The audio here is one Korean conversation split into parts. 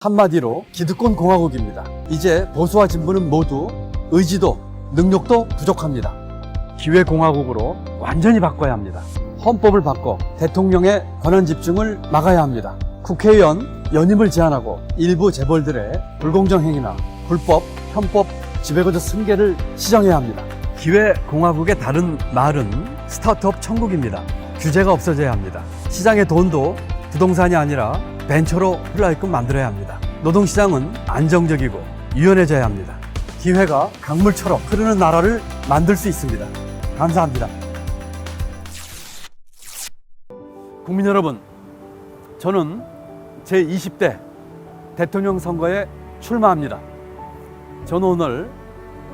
한마디로 기득권 공화국입니다. 이제 보수와 진보는 모두 의지도 능력도 부족합니다. 기회공화국으로 완전히 바꿔야 합니다. 헌법을 바꿔 대통령의 권한 집중을 막아야 합니다. 국회의원 연임을 제한하고 일부 재벌들의 불공정 행위나 불법, 편법, 지배구조 승계를 시정해야 합니다. 기회공화국의 다른 말은 스타트업 천국입니다. 규제가 없어져야 합니다. 시장의 돈도 부동산이 아니라 벤처로 흘러있게끔 만들어야 합니다. 노동시장은 안정적이고 유연해져야 합니다. 기회가 강물처럼 흐르는 나라를 만들 수 있습니다. 감사합니다. 국민 여러분, 저는 제20대 대통령 선거에 출마합니다. 저는 오늘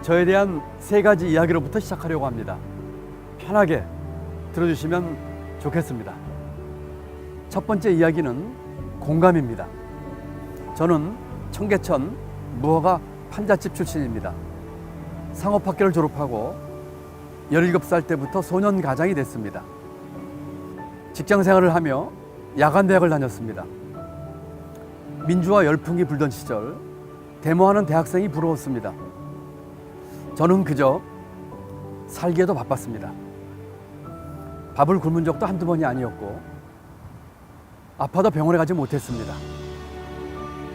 저에 대한 3가지 이야기로부터 시작하려고 합니다. 편하게 들어주시면 좋겠습니다. 첫 번째 이야기는 공감입니다. 저는 청계천 무허가 판잣집 출신입니다. 상업학교를 졸업하고 17살 때부터 소년가장이 됐습니다. 직장생활을 하며 야간대학을 다녔습니다. 민주화 열풍이 불던 시절 데모하는 대학생이 부러웠습니다. 저는 그저 살기에도 바빴습니다. 밥을 굶은 적도 한두 번이 아니었고 아파도 병원에 가지 못했습니다.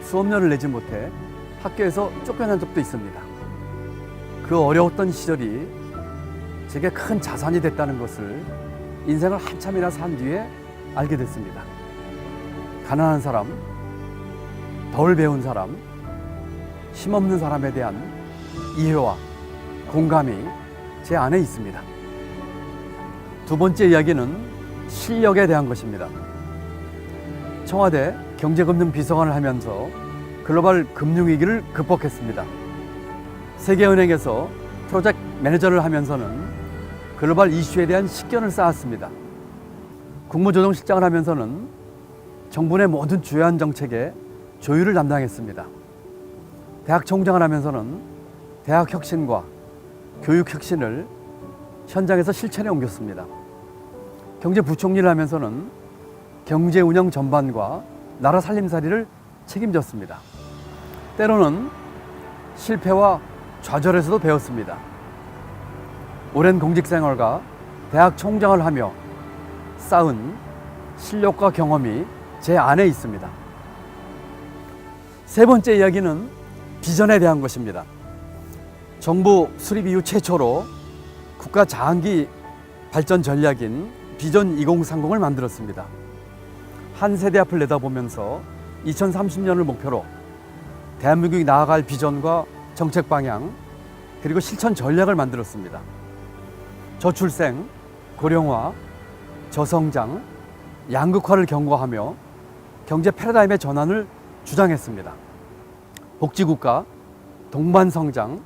수업료를 내지 못해 학교에서 쫓겨난 적도 있습니다. 그 어려웠던 시절이 제게 큰 자산이 됐다는 것을 인생을 한참이나 산 뒤에 알게 됐습니다. 가난한 사람, 덜 배운 사람, 힘없는 사람에 대한 이해와 공감이 제 안에 있습니다. 두 번째 이야기는 실력에 대한 것입니다. 청와대 경제금융비서관을 하면서 글로벌 금융위기를 극복했습니다. 세계은행에서 프로젝트 매니저를 하면서는 글로벌 이슈에 대한 식견을 쌓았습니다. 국무조정실장을 하면서는 정부 내 모든 주요한 정책의 조율을 담당했습니다. 대학 총장을 하면서는 대학 혁신과 교육 혁신을 현장에서 실천에 옮겼습니다. 경제부총리를 하면서는 경제 운영 전반과 나라 살림살이를 책임졌습니다. 때로는 실패와 좌절에서도 배웠습니다. 오랜 공직생활과 대학 총장을 하며 쌓은 실력과 경험이 제 안에 있습니다. 세 번째 이야기는 비전에 대한 것입니다. 정부 수립 이후 최초로 국가 장기 발전 전략인 비전 2030을 만들었습니다. 한 세대 앞을 내다보면서 2030년을 목표로 대한민국이 나아갈 비전과 정책 방향 그리고 실천 전략을 만들었습니다. 저출생, 고령화, 저성장, 양극화를 경고하며 경제 패러다임의 전환을 주장했습니다. 복지국가, 동반성장,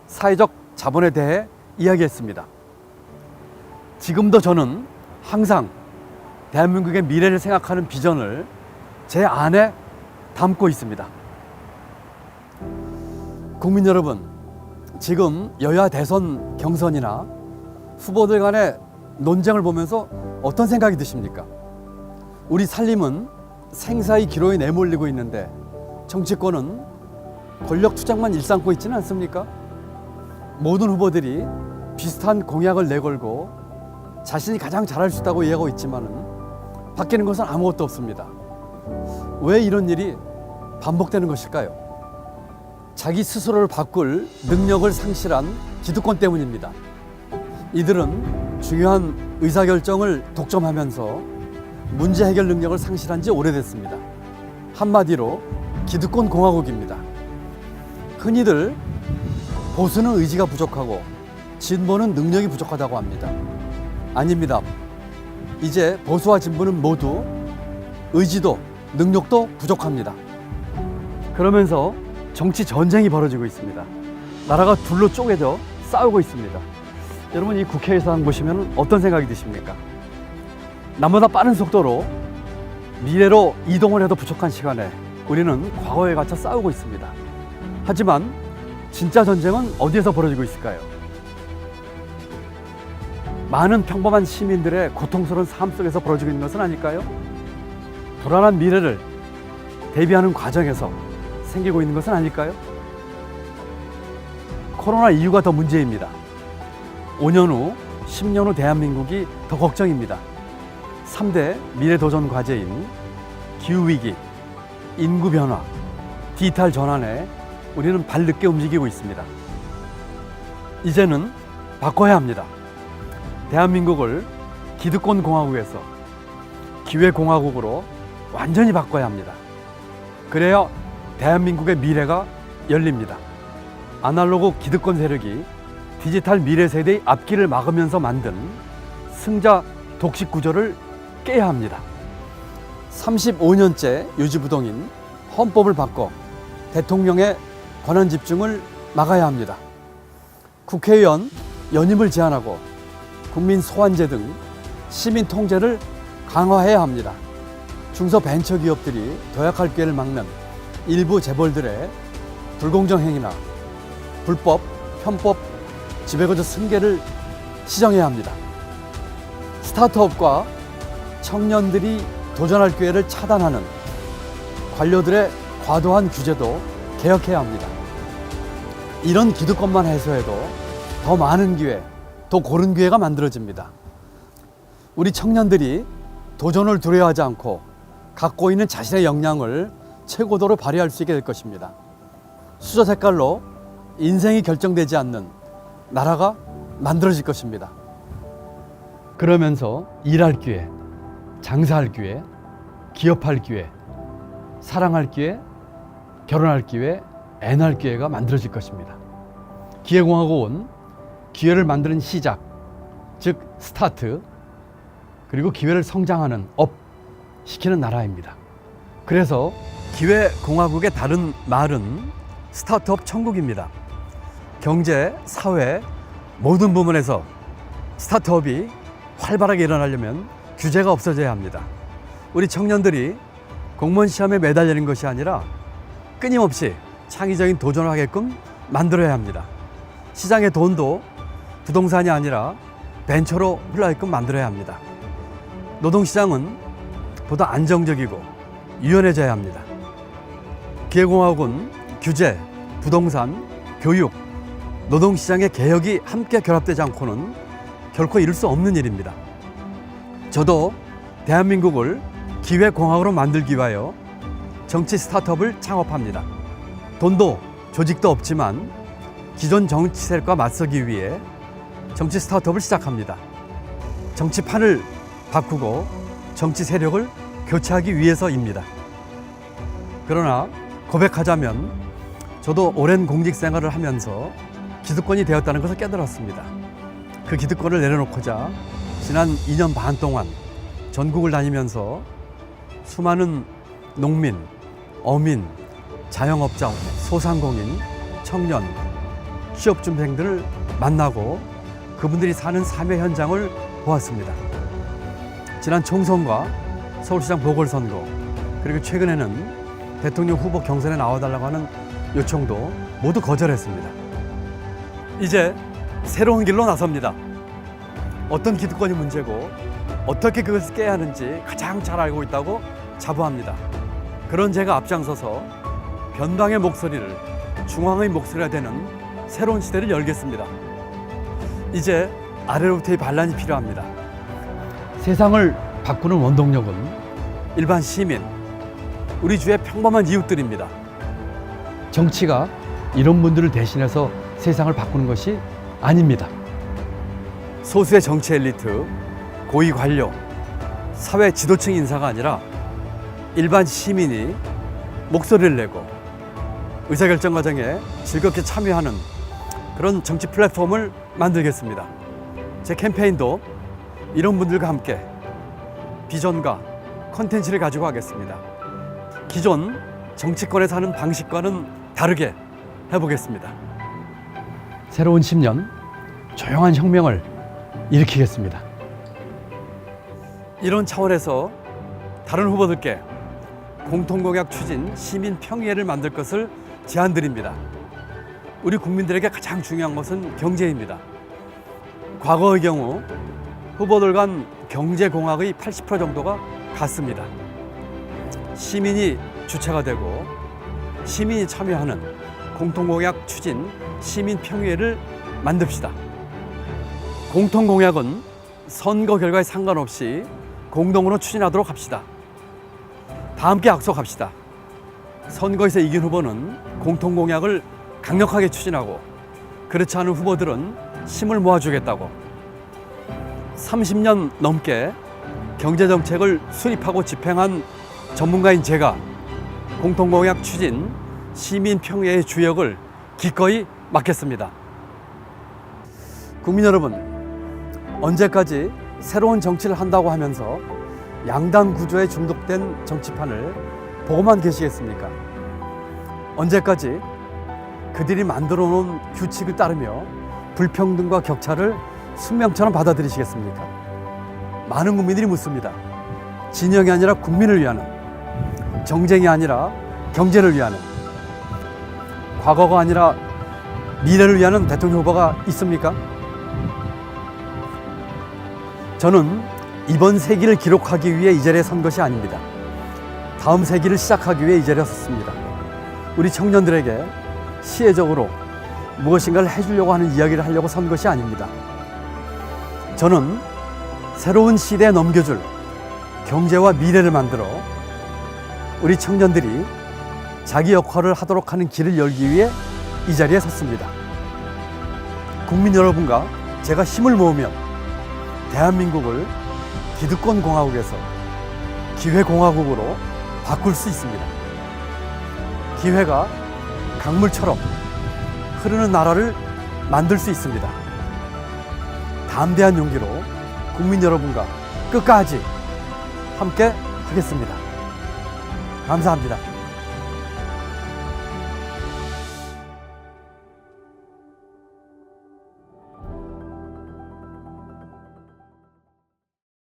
사회적 자본에 대해 이야기했습니다. 지금도 저는 항상 대한민국의 미래를 생각하는 비전을 제 안에 담고 있습니다. 국민 여러분, 지금 여야 대선 경선이나 후보들 간의 논쟁을 보면서 어떤 생각이 드십니까? 우리 살림은 생사의 기로에 내몰리고 있는데 정치권은 권력 투쟁만 일삼고 있지는 않습니까? 모든 후보들이 비슷한 공약을 내걸고 자신이 가장 잘할 수 있다고 얘기하고 있지만은 바뀌는 것은 아무것도 없습니다. 왜 이런 일이 반복되는 것일까요? 자기 스스로를 바꿀 능력을 상실한 기득권 때문입니다. 이들은 중요한 의사결정을 독점하면서 문제 해결 능력을 상실한 지 오래됐습니다. 한마디로 기득권 공화국입니다. 흔히들 보수는 의지가 부족하고 진보는 능력이 부족하다고 합니다. 아닙니다. 이제 보수와 진보는 모두 의지도 능력도 부족합니다. 그러면서 정치 전쟁이 벌어지고 있습니다. 나라가 둘로 쪼개져 싸우고 있습니다. 여러분, 이 국회 상황 보시면 어떤 생각이 드십니까? 남보다 빠른 속도로 미래로 이동을 해도 부족한 시간에 우리는 과거에 갇혀 싸우고 있습니다. 하지만 진짜 전쟁은 어디에서 벌어지고 있을까요? 많은 평범한 시민들의 고통스러운 삶 속에서 벌어지고 있는 것은 아닐까요? 불안한 미래를 대비하는 과정에서 생기고 있는 것은 아닐까요? 코로나 이후가 더 문제입니다. 5년 후, 10년 후 대한민국이 더 걱정입니다. 3대 미래도전 과제인 기후위기, 인구변화, 디지털 전환에 우리는 발늦게 움직이고 있습니다. 이제는 바꿔야 합니다. 대한민국을 기득권 공화국에서 기회공화국으로 완전히 바꿔야 합니다. 그래야 대한민국의 미래가 열립니다. 아날로그 기득권 세력이 디지털 미래 세대의 앞길을 막으면서 만든 승자 독식 구조를 깨야 합니다. 35년째 유지부동인 헌법을 바꿔 대통령의 권한 집중을 막아야 합니다. 국회의원 연임을 제한하고 국민 소환제 등 시민 통제를 강화해야 합니다. 중소벤처기업들이 도약할 기회를 막는 일부 재벌들의 불공정 행위나 불법, 편법, 지배구조 승계를 시정해야 합니다. 스타트업과 청년들이 도전할 기회를 차단하는 관료들의 과도한 규제도 개혁해야 합니다. 이런 기득권만 해소해도 더 많은 기회, 더 고른 기회가 만들어집니다. 우리 청년들이 도전을 두려워하지 않고 갖고 있는 자신의 역량을 최고도로 발휘할 수 있게 될 것입니다. 수저 색깔로 인생이 결정되지 않는 나라가 만들어질 것입니다. 그러면서 일할 기회, 장사할 기회, 기업할 기회, 사랑할 기회, 결혼할 기회, 애 낳을 기회가 만들어질 것입니다. 기회공화국은 기회를 만드는 시작, 즉 스타트, 그리고 기회를 성장하는 업 시키는 나라입니다. 그래서 기회공화국의 다른 말은 스타트업 천국입니다. 경제, 사회 모든 부문에서 스타트업이 활발하게 일어나려면 규제가 없어져야 합니다. 우리 청년들이 공무원 시험에 매달리는 것이 아니라 끊임없이 창의적인 도전을 하게끔 만들어야 합니다. 시장의 돈도 부동산이 아니라 벤처로 흘러가게끔 만들어야 합니다. 노동시장은 보다 안정적이고 유연해져야 합니다. 기회공화국은 규제, 부동산, 교육, 노동시장의 개혁이 함께 결합되지 않고는 결코 이룰 수 없는 일입니다. 저도 대한민국을 기회공화국으로 만들기 위하여 정치 스타트업을 창업합니다. 돈도 조직도 없지만 기존 정치 세력과 맞서기 위해 정치 스타트업을 시작합니다. 정치판을 바꾸고 정치 세력을 교체하기 위해서입니다. 그러나 고백하자면 저도 오랜 공직 생활을 하면서 기득권이 되었다는 것을 깨달았습니다. 그 기득권을 내려놓고자 지난 2년 반 동안 전국을 다니면서 수많은 농민, 어민, 자영업자, 소상공인, 청년, 취업준비생들을 만나고 그분들이 사는 삶의 현장을 보았습니다. 지난 총선과 서울시장 보궐선거, 그리고 최근에는 대통령 후보 경선에 나와달라고 하는 요청도 모두 거절했습니다. 이제 새로운 길로 나섭니다. 어떤 기득권이 문제고 어떻게 그것을 깨야 하는지 가장 잘 알고 있다고 자부합니다. 그런 제가 앞장서서 변방의 목소리를 중앙의 목소리가 되는 새로운 시대를 열겠습니다. 이제 아래로부터의 반란이 필요합니다. 세상을 바꾸는 원동력은 일반 시민, 우리 주의 평범한 이웃들입니다. 정치가 이런 분들을 대신해서 세상을 바꾸는 것이 아닙니다. 소수의 정치 엘리트, 고위 관료, 사회 지도층 인사가 아니라 일반 시민이 목소리를 내고 의사결정 과정에 즐겁게 참여하는 그런 정치 플랫폼을 만들겠습니다. 제 캠페인도 이런 분들과 함께 비전과 컨텐츠를 가지고 하겠습니다. 기존 정치권에서 하는 방식과는 다르게 해보겠습니다. 새로운 10년 조용한 혁명을 일으키겠습니다. 이런 차원에서 다른 후보들께 공통공약 추진 시민 평의회를 만들 것을 제안드립니다. 우리 국민들에게 가장 중요한 것은 경제입니다. 과거의 경우 후보들 간 경제공학의 80% 정도가 같습니다. 시민이 주체가 되고 시민이 참여하는 공통공약 추진 시민평의회를 만듭시다. 공통공약은 선거 결과에 상관없이 공동으로 추진하도록 합시다. 다 함께 약속합시다. 선거에서 이긴 후보는 공통공약을 강력하게 추진하고 그렇지 않은 후보들은 힘을 모아주겠다고. 30년 넘게 경제정책을 수립하고 집행한 전문가인 제가 공통공약 추진 시민평의회의 주역을 기꺼이 맡겠습니다. 국민 여러분, 언제까지 새로운 정치를 한다고 하면서 양당 구조에 중독된 정치판을 보고만 계시겠습니까? 언제까지 그들이 만들어 놓은 규칙을 따르며 불평등과 격차를 숙명처럼 받아들이시겠습니까? 많은 국민들이 묻습니다. 진영이 아니라 국민을 위하는, 정쟁이 아니라 경제를 위하는, 과거가 아니라 미래를 위하는 대통령 후보가 있습니까? 저는 이번 세기를 기록하기 위해 이 자리에 선 것이 아닙니다. 다음 세기를 시작하기 위해 이 자리에 섰습니다. 우리 청년들에게 시혜적으로 무엇인가를 해주려고 하는 이야기를 하려고 선 것이 아닙니다. 저는 새로운 시대에 넘겨줄 경제와 미래를 만들어 우리 청년들이 자기 역할을 하도록 하는 길을 열기 위해 이 자리에 섰습니다. 국민 여러분과 제가 힘을 모으면 대한민국을 기득권 공화국에서 기회공화국으로 바꿀 수 있습니다. 기회가 강물처럼 흐르는 나라를 만들 수 있습니다. 담대한 용기로 국민 여러분과 끝까지 함께 하겠습니다. 감사합니다.